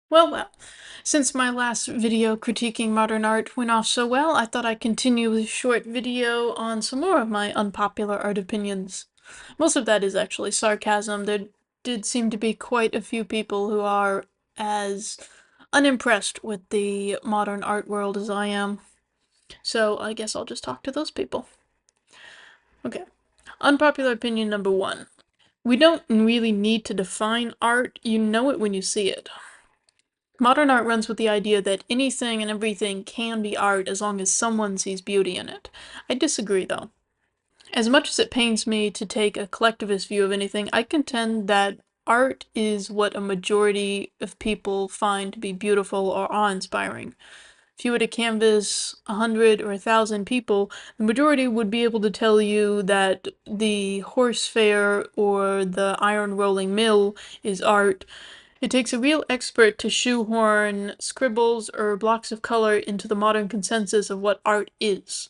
Well, since my last video critiquing modern art went off so well, I thought I'd continue with a short video on some more of my unpopular art opinions. Most of that is actually sarcasm. There did seem to be quite a few people who are as unimpressed with the modern art world as I am. So I guess I'll just talk to those people. Okay. Unpopular opinion number one. We don't really need to define art, you know it when you see it. Modern art runs with the idea that anything and everything can be art as long as someone sees beauty in it. I disagree, though. As much as it pains me to take a collectivist view of anything, I contend that art is what a majority of people find to be beautiful or awe-inspiring. If you were to canvass 100 or 1,000 people, the majority would be able to tell you that the horse fair or the iron rolling mill is art. It takes a real expert to shoehorn scribbles or blocks of color into the modern consensus of what art is.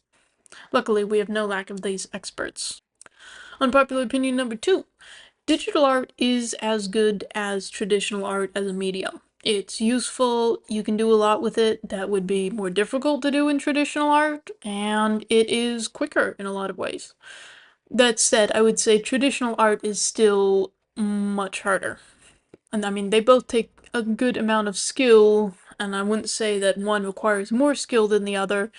Luckily, we have no lack of these experts. Unpopular opinion number two. Digital art is as good as traditional art as a medium. It's useful, you can do a lot with it that would be more difficult to do in traditional art, and it is quicker in a lot of ways. That said, I would say traditional art is still much harder. And I mean, they both take a good amount of skill, and I wouldn't say that one requires more skill than the other,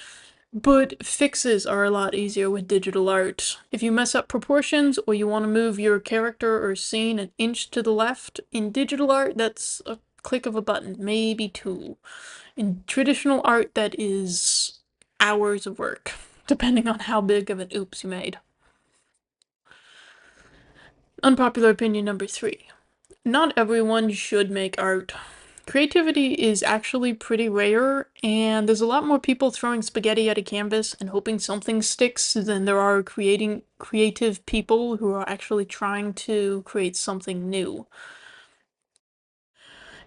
but fixes are a lot easier with digital art. If you mess up proportions, or you want to move your character or scene an inch to the left, in digital art, that's a click of a button, maybe two. In traditional art, that is hours of work, depending on how big of an oops you made. Unpopular opinion number three. Not everyone should make art. Creativity is actually pretty rare, and there's a lot more people throwing spaghetti at a canvas and hoping something sticks than there are creating creative people who are actually trying to create something new.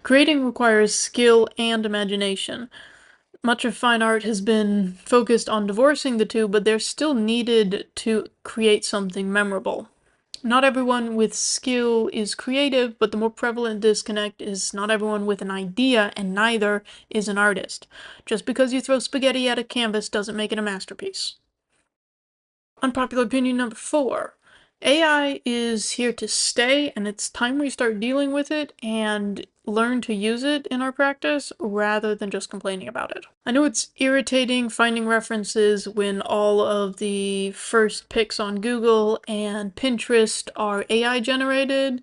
Creating requires skill and imagination. Much of fine art has been focused on divorcing the two, but they're still needed to create something memorable. Not everyone with skill is creative, but the more prevalent disconnect is not everyone with an idea, and neither is an artist. Just because you throw spaghetti at a canvas doesn't make it a masterpiece. Unpopular opinion number four. AI is here to stay, and it's time we start dealing with it and learn to use it in our practice rather than just complaining about it. I know it's irritating finding references when all of the first picks on Google and Pinterest are AI generated,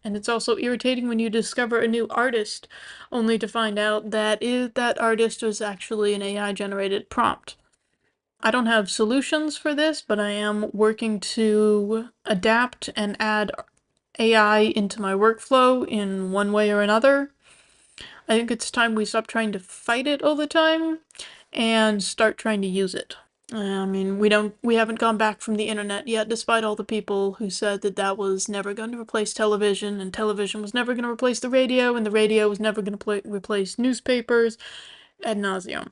and it's also irritating when you discover a new artist only to find out that that artist was actually an AI generated prompt. I don't have solutions for this, but I am working to adapt and add AI into my workflow in one way or another. I think it's time we stop trying to fight it all the time and start trying to use it. I mean, we haven't gone back from the internet yet, despite all the people who said that that was never going to replace television, and television was never going to replace the radio, and the radio was never going to replace newspapers, ad nauseum.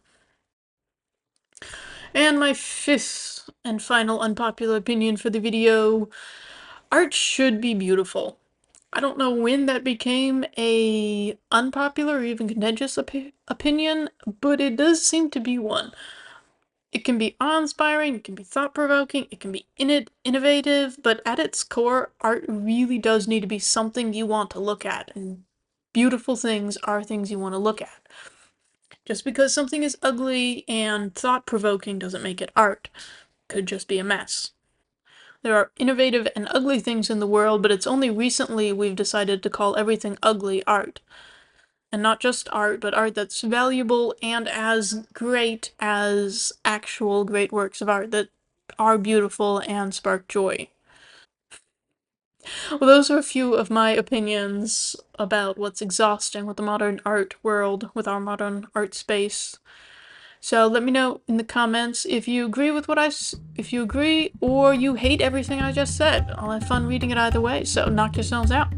And my fifth and final unpopular opinion for the video, art should be beautiful. I don't know when that became a unpopular or even contentious opinion, but it does seem to be one. It can be awe-inspiring, it can be thought-provoking, it can be innovative, but at its core, art really does need to be something you want to look at, and beautiful things are things you want to look at. Just because something is ugly and thought-provoking doesn't make it art. It could just be a mess. There are innovative and ugly things in the world, but it's only recently we've decided to call everything ugly art. And not just art, but art that's valuable and as great as actual great works of art that are beautiful and spark joy. Well, those are a few of my opinions about what's exhausting with the modern art world, with our modern art space. So let me know in the comments if you agree with if you agree or you hate everything I just said. I'll have fun reading it either way, so knock yourselves out.